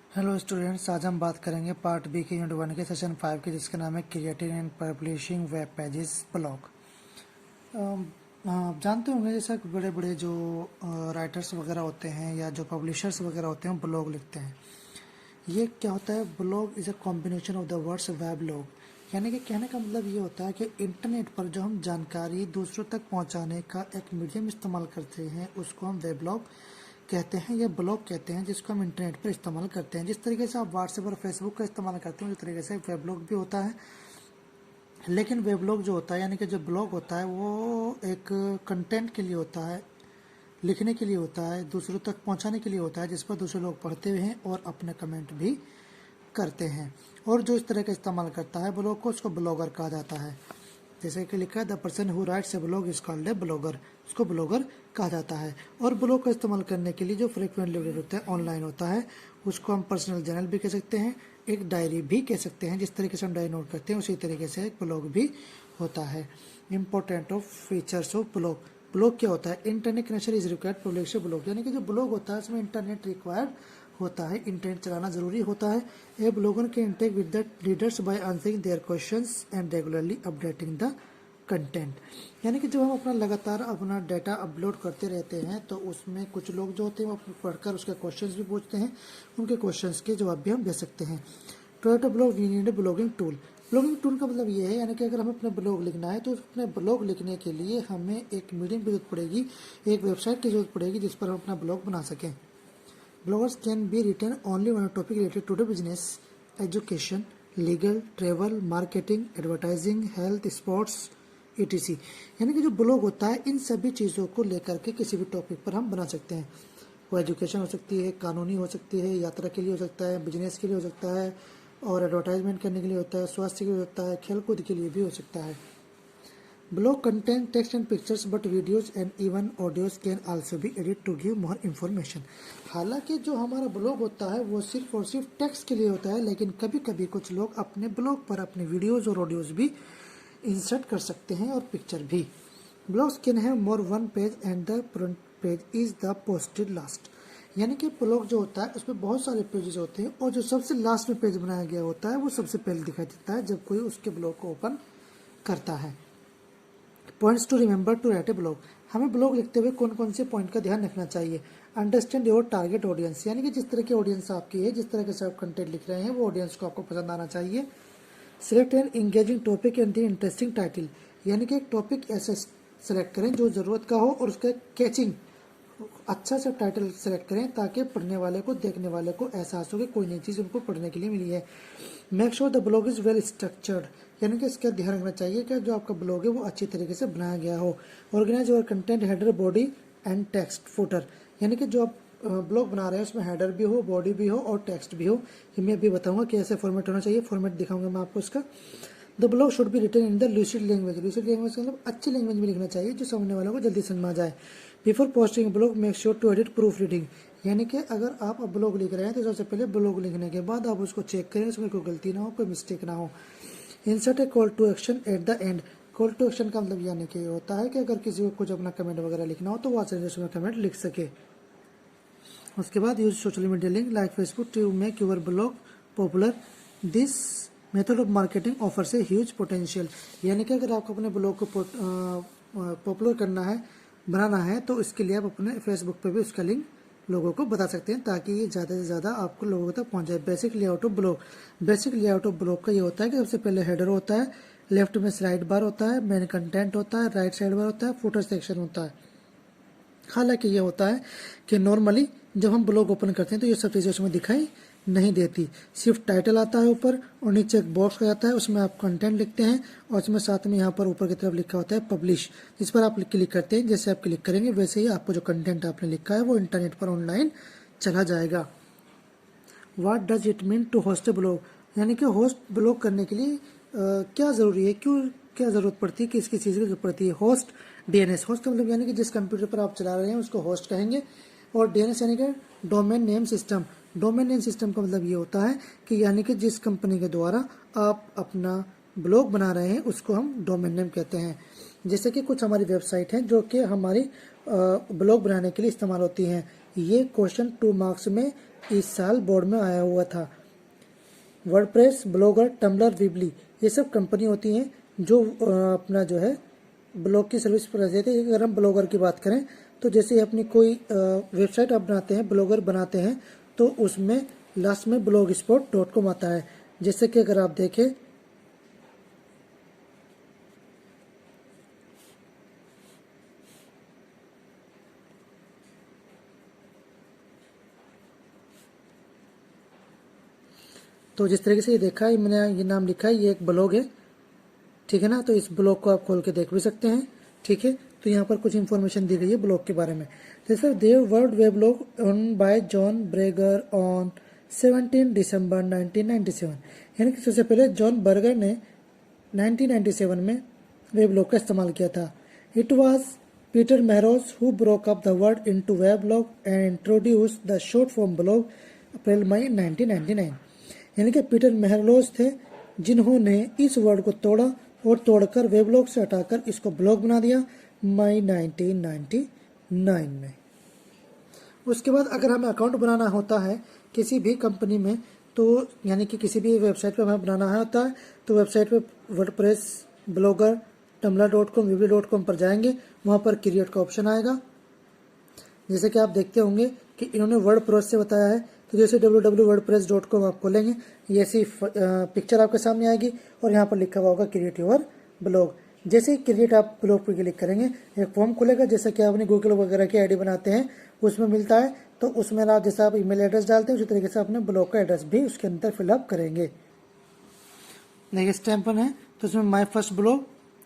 Hello students, आज हम बात करेंगे पार्ट बी के यूनिट 1 के सेशन 5 के, जिसका नाम है creating and publishing web pages blog. आप जानते होंगे जैसा कि बड़े बड़े जो राइटर्स वगैरह होते हैं या जो पब्लिशर्स वगैरह होते हैं ब्लॉग लिखते हैं। ये क्या होता है, blog is a combination of the words weblog, यानी कि कहने का मतलब ये होता है कि इंटरनेट पर जो हम जानकारी दूसरों तक पहुंचाने का एक मीडियम इस्तेमाल करते हैं उसको हम वेबलॉग कहते हैं या ब्लॉग कहते हैं, जिसको हम इंटरनेट पर इस्तेमाल करते हैं। जिस तरीके से आप व्हाट्सएप और फेसबुक का इस्तेमाल करते हैं उस तरीके से वेबलॉग भी होता है। लेकिन वेबलॉग जो होता है यानी कि जो ब्लॉग होता है वो एक कंटेंट के लिए होता है, लिखने के लिए होता है, दूसरों तक पहुंचाने के लिए होता है, जिस पर दूसरे लोग पढ़ते हुए हैं और अपने कमेंट भी करते हैं। और जो इस तरह का इस्तेमाल करता है ब्लॉग को, उसको ब्लॉगर कहा जाता है। जैसे कि लिखा है, the person who writes a blog is called a blogger, उसको ब्लॉगर कहा जाता है। और ब्लॉग का इस्तेमाल करने के लिए जो फ्रिक्वेंटली अपडेट होता है ऑनलाइन होता है, उसको हम पर्सनल जर्नल भी कह सकते हैं, एक डायरी भी कह सकते हैं। जिस तरीके से हम डायरी नोट करते हैं उसी तरीके से एक ब्लॉग भी होता है। Important of features of blog. Blog क्या होता है? Internet connection is required publish blog, यानी कि जो ब्लॉग होता है उसमें इंटरनेट रिक्वायर्ड होता है, इंटरनेट चलाना जरूरी होता है। ए ब्लॉगर के interact with the readers by answering their questions and regularly updating the content, यानी कि जब हम अपना लगातार अपना डाटा अपलोड करते रहते हैं तो उसमें कुछ लोग जो होते हैं वो पढ़कर उसके क्वेश्चंस भी पूछते हैं, उनके क्वेश्चंस के जवाब भी हम दे सकते हैं। To blog we need a blogging tool. Blogging tool का मतलब ये है, यानी कि अगर हमें अपना ब्लॉग लिखना है तो अपने ब्लॉग लिखने के लिए हमें एक मीडियम की जरूरत पड़ेगी, एक वेबसाइट की जरूरत पड़ेगी जिस पर हम अपना ब्लॉग बना सकें। Bloggers can be written only on a topic related to the business, education, legal, travel, marketing, advertising, health, sports, etc। यानी कि जो ब्लॉग होता है इन सभी चीज़ों को लेकर के किसी भी टॉपिक पर हम बना सकते हैं। वो एजुकेशन हो सकती है, कानूनी हो सकती है, यात्रा के लिए हो सकता है, बिजनेस के लिए हो सकता है, और एडवर्टाइजमेंट करने के लिए होता है, स्वास्थ्य के लिए होता है, खेलकूद के लिए भी हो सकता है। Blog content text and pictures but videos and even audios can also be edit to give more information. हालांकि जो हमारा ब्लॉग होता है वो सिर्फ और सिर्फ टेक्स्ट के लिए होता है, लेकिन कभी कभी कुछ लोग अपने ब्लॉग पर अपने वीडियोज और ऑडियोज भी इंसर्ट कर सकते हैं और पिक्चर भी। Blogs can have more one page and the front page is the posted last, यानी कि ब्लॉग जो होता है उसमें बहुत सारे पेजेस होते हैं और जो सबसे लास्ट में पेज बनाया गया होता है वो सबसे पहले दिखाई देता है जब कोई उसके ब्लॉग को ओपन करता है। Points to remember to write a blog. हमें ब्लॉग लिखते हुए कौन कौन से पॉइंट का ध्यान रखना चाहिए? अंडरस्टैंड योर टारगेट ऑडियंस, यानी कि जिस तरह की ऑडियंस आपकी है, जिस तरह के आप कंटेंट लिख रहे हैं वो ऑडियंस को आपको पसंद आना चाहिए। Select an engaging topic and the interesting title, यानी कि एक टॉपिक ऐसा सेलेक्ट करें जो ज़रूरत का हो और उसका कैचिंग अच्छा सा टाइटल सेलेक्ट करें ताकि पढ़ने वाले को, देखने वाले को एहसास हो कि कोई नई चीज़ उनको पढ़ने के लिए मिली है। Make sure the blog is well structured, यानी कि इसका ध्यान रखना चाहिए कि जो आपका ब्लॉग है वो अच्छी तरीके से बनाया गया हो। Organise your content header, body and text footer, यानी कि जो आप ब्लॉग बना रहे हैं उसमें हेडर भी हो, बॉडी भी हो और टेक्स्ट भी हो। ये मैं अभी बताऊंगा कि ऐसे फॉर्मेट होना चाहिए, फॉर्मेट दिखाऊंगा मैं आपको इसका। The blog should be written in the lucid language, lucid language मतलब अच्छी लैंग्वेज में लिखना चाहिए जो सामने वालों को जल्दी समझ में आ जाए। Before posting blog make sure to edit proof reading, यानी कि अगर आप अब ब्लॉग लिख रहे हैं तो सबसे पहले ब्लॉग लिखने के बाद आप उसको चेक करें, उसमें कोई गलती ना हो, कोई मिस्टेक ना हो। Insert a call to action at the end. Call to action का मतलब यानी कि होता है कि अगर किसी को कुछ अपना कमेंट वगैरह लिखना हो तो वो आसानी से उसमें कमेंट लिख सके। उसके बाद use social media link like Facebook to make your blog popular. This method of marketing offers a huge potential, यानी कि अगर आपको अपने ब्लॉग को पॉपुलर करना है, बनाना है, तो इसके लिए आप अपने फेसबुक पे भी उसका लिंक लोगों को बता सकते हैं ताकि ये ज़्यादा से ज़्यादा आपको लोगों तक पहुंच जाए। Basic layout of blog. Basic layout of blog का ये होता है कि सबसे पहले हेडर होता है, लेफ्ट में स्लाइड बार होता है, मेन कंटेंट होता है, राइट साइड बार होता है, फुटर सेक्शन होता है। हालांकि ये होता है कि नॉर्मली जब हम ब्लॉग ओपन करते हैं तो ये सब चीज़ें उसमें दिखाई नहीं देती, सिर्फ टाइटल आता है ऊपर और नीचे एक बॉक्स आ जाता है, उसमें आप कंटेंट लिखते हैं और उसमें साथ में यहाँ पर ऊपर की तरफ लिखा होता है पब्लिश, जिस पर आप क्लिक करते हैं। जैसे आप क्लिक करेंगे वैसे ही आपको जो कंटेंट आपने लिखा है वो इंटरनेट पर ऑनलाइन चला जाएगा। What does it mean to host a blog, यानी कि होस्ट ब्लॉग करने के लिए क्या ज़रूरी है, क्यों क्या ज़रूरत पड़ती है, किस किस चीज़ की जरूरत पड़ती है? होस्ट डीएनएस, होस्ट का मतलब यानी कि जिस कंप्यूटर पर आप चला रहे हैं उसको होस्ट कहेंगे, और डीएनएस यानी कि domain name system. Domain name system का मतलब ये होता है कि यानी कि जिस कंपनी के द्वारा आप अपना ब्लॉग बना रहे हैं उसको हम डोमेन नेम कहते हैं। जैसे कि कुछ हमारी वेबसाइट हैं जो कि हमारी ब्लॉग बनाने के लिए इस्तेमाल होती हैं, ये क्वेश्चन 2 मार्क्स में इस साल बोर्ड में आया हुआ था। वर्डप्रेस, ब्लॉगर, टम्बलर, वीबली, ये सब कंपनी होती हैं जो अपना जो है ब्लॉग की सर्विस पर देते हैं। अगर हम ब्लॉगर की बात करें तो जैसे अपनी कोई वेबसाइट आप बनाते हैं, ब्लॉगर बनाते हैं, तो उसमें लास्ट में blogspot.com आता है। जैसे कि अगर आप देखें तो जिस तरीके से ये देखा है, मैंने ये नाम लिखा है, ये एक ब्लॉग है, ठीक है ना। तो इस ब्लॉग को आप खोल के देख भी सकते हैं, ठीक है। तो यहाँ पर कुछ इन्फॉर्मेशन दी गई है ब्लॉग के बारे में। जैसे there world web blog on by John Breger on 17 December 1997, यानी कि सबसे पहले जॉन बर्गर ने 1997 में वेब ब्लॉग का इस्तेमाल किया था। It was Peter Mehroz who broke up the word into web blog and introduce the short form blog April May 1999, यानी कि पीटर मेहरोज थे जिन्होंने इस वर्ड को तोड़ा और तोड़कर वेब ब्लॉग से हटाकर इसको ब्लॉग बना दिया मई 1999 में। उसके बाद अगर हमें अकाउंट बनाना होता है किसी भी कंपनी में, तो यानी कि किसी भी वेबसाइट पे हमें बनाना होता है, तो वेबसाइट पे वर्डप्रेस, ब्लॉगर, tumblr.com, weebly.com पर जाएंगे, वहाँ पर क्रिएट का ऑप्शन आएगा। जैसे कि आप देखते होंगे कि इन्होंने वर्डप्रेस से बताया है, तो जैसे www.wordpress.com आप खोलेंगे, ये ऐसी पिक्चर आपके सामने आएगी और यहाँ पर लिखा हुआ होगा क्रिएट योर ब्लॉग। जैसे ही क्रिएट आप ब्लॉग पर क्लिक करेंगे, एक फॉर्म खुलेगा, जैसा कि आपने गूगल वगैरह की आईडी बनाते हैं उसमें मिलता है। तो उसमें आप जैसे आप ईमेल एड्रेस डालते हैं उसी तरीके से अपने ब्लॉग का एड्रेस भी उसके अंदर फिलअप करेंगे। देखिए स्टेप 1 है, तो उसमें my first blog,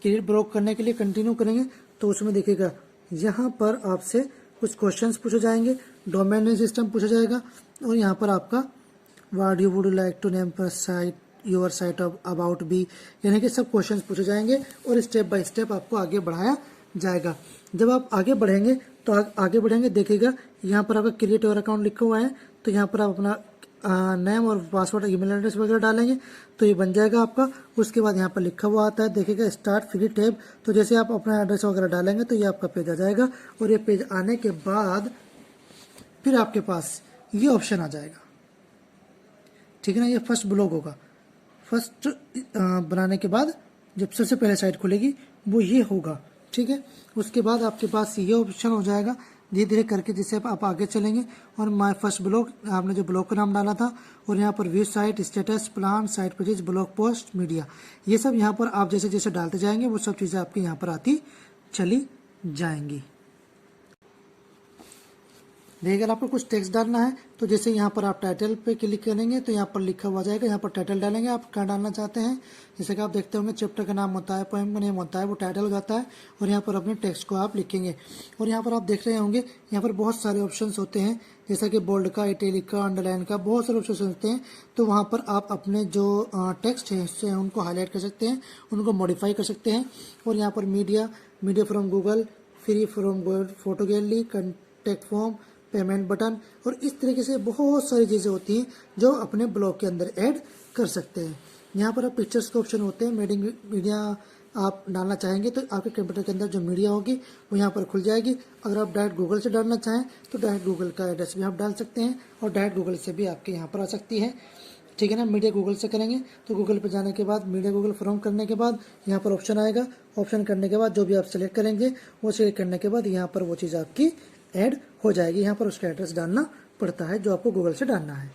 create blog करने के लिए कंटिन्यू करेंगे, तो उसमें देखिएगा यहाँ पर आपसे कुछ क्वेश्चंस पूछे जाएंगे, डोमेन नेम सिस्टम पूछा जाएगा, और यहाँ पर आपका what you would like to name पर site your site of about B, यानी कि सब क्वेश्चंस पूछे जाएंगे और स्टेप बाय स्टेप आपको आगे बढ़ाया जाएगा। जब आप आगे बढ़ेंगे तो आगे बढ़ेंगे, देखिएगा यहाँ पर आपका क्रिएट योर अकाउंट लिखा हुआ है, तो यहाँ पर आप अपना नेम और पासवर्ड, ईमेल एड्रेस वगैरह डालेंगे तो ये बन जाएगा आपका। उसके बाद यहाँ पर लिखा हुआ आता है, देखिएगा स्टार्ट फ्री टैब, तो जैसे आप अपना एड्रेस वगैरह डालेंगे तो ये आपका पेज आ जाएगा, और ये पेज आने के बाद फिर आपके पास ये ऑप्शन आ जाएगा, ठीक है ना। ये फर्स्ट ब्लॉग होगा, फर्स्ट बनाने के बाद जब सबसे पहले साइट खुलेगी वो ये होगा, ठीक है। उसके बाद आपके पास ये ऑप्शन हो जाएगा, धीरे धीरे करके जैसे आप आगे चलेंगे, और माय फर्स्ट ब्लॉग आपने जो ब्लॉग का नाम डाला था, और यहाँ पर view site, status, plan, site pages, blog post, media, ये सब यहाँ पर आप जैसे जैसे डालते जाएंगे वो सब चीज़ें आपकी यहाँ पर आती चली जाएंगी। देखिए अगर आपको कुछ टेक्स्ट डालना है तो जैसे यहाँ पर आप टाइटल पे क्लिक करेंगे तो यहाँ पर लिखा हुआ जाएगा, यहाँ पर टाइटल डालेंगे आप क्या डालना चाहते हैं। जैसे कि आप देखते होंगे चैप्टर का नाम होता है, पोएम का नेम होता है, वो टाइटल हो जाता है, और यहाँ पर अपने टेक्स्ट को आप लिखेंगे। और यहाँ पर आप देख रहे होंगे यहाँ पर बहुत सारे ऑप्शन होते हैं, जैसा कि बोल्ड का, इटैलिक का, अंडरलाइन का, बहुत सारे ऑप्शन होते हैं। तो वहाँ पर आप अपने जो टेक्स्ट है उससे उनको हाईलाइट कर सकते हैं, उनको मॉडिफाई कर सकते हैं। और यहाँ पर media from Google, free from photo gallery, contact form, payment button, और इस तरीके से बहुत सारी चीज़ें होती हैं जो अपने ब्लॉग के अंदर ऐड कर सकते हैं। यहाँ पर आप पिक्चर्स के ऑप्शन होते हैं, मीडिया आप डालना चाहेंगे तो आपके कंप्यूटर के अंदर जो मीडिया होगी वो यहाँ पर खुल जाएगी। अगर आप डायरेक्ट गूगल से डालना चाहें तो डायरेक्ट गूगल का एड्रेस भी आप डाल सकते हैं, और डायरेक्ट गूगल से भी आपके यहाँ पर आ सकती है, ठीक है ना। मीडिया गूगल से करेंगे तो गूगल पर जाने के बाद मीडिया गूगल फ्रॉम करने के बाद यहाँ पर ऑप्शन आएगा, ऑप्शन करने के बाद जो भी आप सेलेक्ट करेंगे वो सेलेक्ट करने के बाद यहाँ पर वो चीज़ आपकी ऐड हो जाएगी। यहाँ पर उसका एड्रेस डालना पड़ता है जो आपको गूगल से डालना है।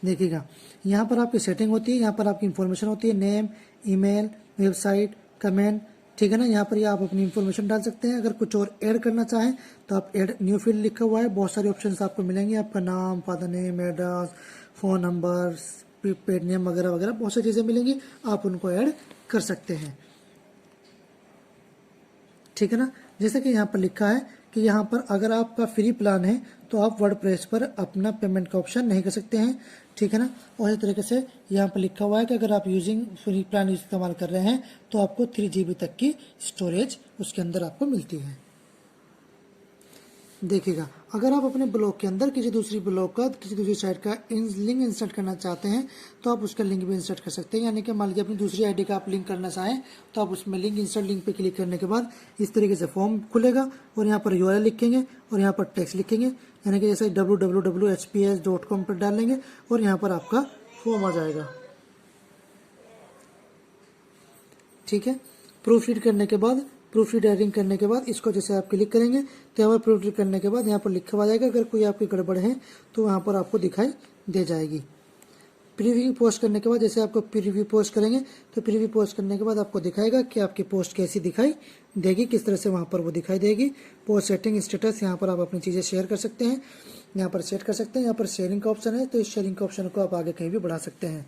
देखिएगा यहाँ पर आपकी सेटिंग होती है, यहाँ पर आपकी इन्फॉर्मेशन होती है, नेम, ईमेल, वेबसाइट, कमेंट, ठीक है ना। यहाँ पर ये आप अपनी इन्फॉर्मेशन डाल सकते हैं। अगर कुछ और ऐड करना चाहें तो आप ऐड न्यू फील्ड लिखा हुआ है, बहुत सारे ऑप्शंस आपको मिलेंगे, आपका नाम, father name, address, phone number, paid name वगैरह वगैरह बहुत सारी चीज़ें मिलेंगी, आप उनको ऐड कर सकते हैं, ठीक है ना। जैसे कि यहाँ पर लिखा है कि यहाँ पर अगर आपका फ्री प्लान है तो आप वर्डप्रेस पर अपना पेमेंट का ऑप्शन नहीं कर सकते हैं, ठीक है ना। और इस तरीके से यहाँ पर लिखा हुआ है कि अगर आप यूजिंग फ्री प्लान इस्तेमाल कर रहे हैं तो आपको 3 GB तक की स्टोरेज उसके अंदर आपको मिलती है। देखिएगा, अगर आप अपने ब्लॉग के अंदर किसी दूसरी ब्लॉग का किसी दूसरी साइट का लिंक इंसर्ट करना चाहते हैं तो आप उसका लिंक भी इंसर्ट कर सकते हैं। यानी कि मान लीजिए अपनी दूसरी आईडी का आप लिंक करना चाहें तो आप उसमें लिंक इंसर्ट लिंक पे क्लिक करने के बाद इस तरीके से फॉर्म खुलेगा और यहाँ पर URL लिखेंगे और यहाँ पर टेक्स्ट लिखेंगे, यानी कि जैसे www.hps.com पर डालेंगे और यहाँ पर आपका फॉर्म आ जाएगा। ठीक है, प्रूफ रीड करने के बाद, प्रूफ रीड एडिंग करने के बाद इसको जैसे आप क्लिक करेंगे तो यहाँ पर प्रूफ रीड करने के बाद यहाँ पर लिखा हुआ जाएगा। अगर कोई आपकी गड़बड़ है तो वहाँ पर आपको दिखाई दे जाएगी। प्रीव्यू पोस्ट करने के बाद जैसे आपको प्रीव्यू पोस्ट करेंगे तो प्रीव्यू पोस्ट करने के बाद आपको दिखाएगा कि आपकी पोस्ट कैसी दिखाई देगी, किस तरह से वहाँ पर वो दिखाई देगी। पोस्ट सेटिंग स्टेटस, यहाँ पर आप अपनी चीज़ें शेयर कर सकते हैं, यहाँ पर सेट कर सकते हैं। यहाँ पर शेयरिंग का ऑप्शन है तो इस शेयरिंग का ऑप्शन को आप आगे कहीं भी बढ़ा सकते हैं।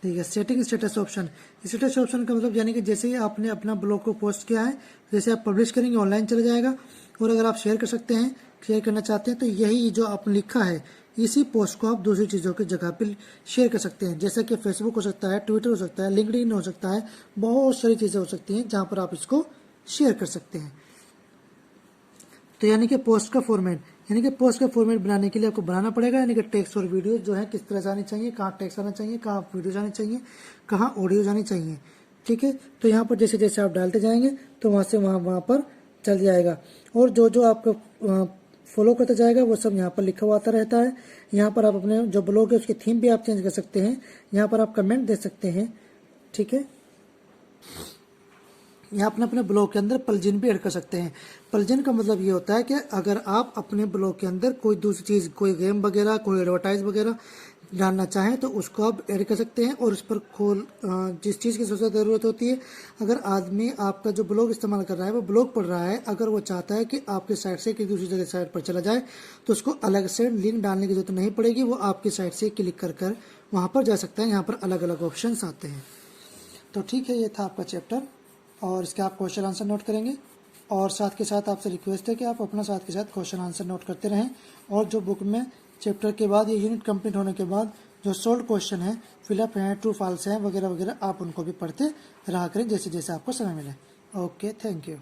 ठीक है, setting status option, status option का मतलब यानी कि जैसे ही आपने अपना ब्लॉग को पोस्ट किया है, जैसे आप पब्लिश करेंगे ऑनलाइन चला जाएगा। और अगर आप शेयर कर सकते हैं, शेयर करना चाहते हैं तो यही जो आपने लिखा है इसी पोस्ट को आप दूसरी चीज़ों की जगह पर शेयर कर सकते हैं, जैसे कि फेसबुक हो सकता है, ट्विटर हो सकता है, लिंक्डइन हो सकता है, बहुत सारी चीज़ें हो सकती हैं जहाँ पर आप इसको शेयर कर सकते हैं। तो यानी कि पोस्ट का फॉर्मेट, यानी कि पोस्ट का फॉर्मेट बनाने के लिए आपको बनाना पड़ेगा, यानी कि टेक्स्ट और वीडियो जो है किस तरह से आनी चाहिए, कहाँ टेक्स्ट आना चाहिए, कहाँ वीडियो जानी चाहिए, कहाँ ऑडियो जानी चाहिए। ठीक है, तो यहाँ पर जैसे जैसे आप डालते जाएंगे तो वहाँ से वहाँ पर चल जाएगा और जो जो आपको फॉलो करता जाएगा वो सब यहाँ पर लिखा हुआ आता रहता है। यहाँ पर आप अपने जो ब्लॉग है उसकी थीम भी आप चेंज कर सकते हैं, यहाँ पर आप कमेंट दे सकते हैं। ठीक है, यहाँ अपने ब्लॉग के अंदर प्लगइन भी ऐड कर सकते हैं। प्लगइन का मतलब ये होता है कि अगर आप अपने ब्लॉग के अंदर कोई दूसरी चीज़, कोई गेम वगैरह, कोई एडवर्टाइज वगैरह डालना चाहें तो उसको आप ऐड कर सकते हैं और उस पर जिस चीज़ की सबसे ज़रूरत होती है, अगर आदमी आपका जो ब्लॉग इस्तेमाल कर रहा है वो ब्लॉग पढ़ रहा है, अगर वो चाहता है कि आपकी साइट से किसी दूसरी जगह साइट पर चला जाए तो उसको अलग से लिंक डालने की जरूरत नहीं पड़ेगी, वो आपकी साइट से क्लिक कर कर वहाँ पर जा सकता है। यहाँ पर अलग अलग ऑप्शन आते हैं। तो ठीक है, ये था आपका चैप्टर और इसके आप क्वेश्चन आंसर नोट करेंगे और साथ के साथ आपसे रिक्वेस्ट है कि आप अपना साथ के साथ क्वेश्चन आंसर नोट करते रहें। और जो बुक में चैप्टर के बाद ये यूनिट कंप्लीट होने के बाद जो सॉल्व क्वेश्चन है, फिलअप हैं, ट्रू फॉल्स हैं वगैरह वगैरह, आप उनको भी पढ़ते रहा करें जैसे जैसे आपको समय मिले। Okay, thank you.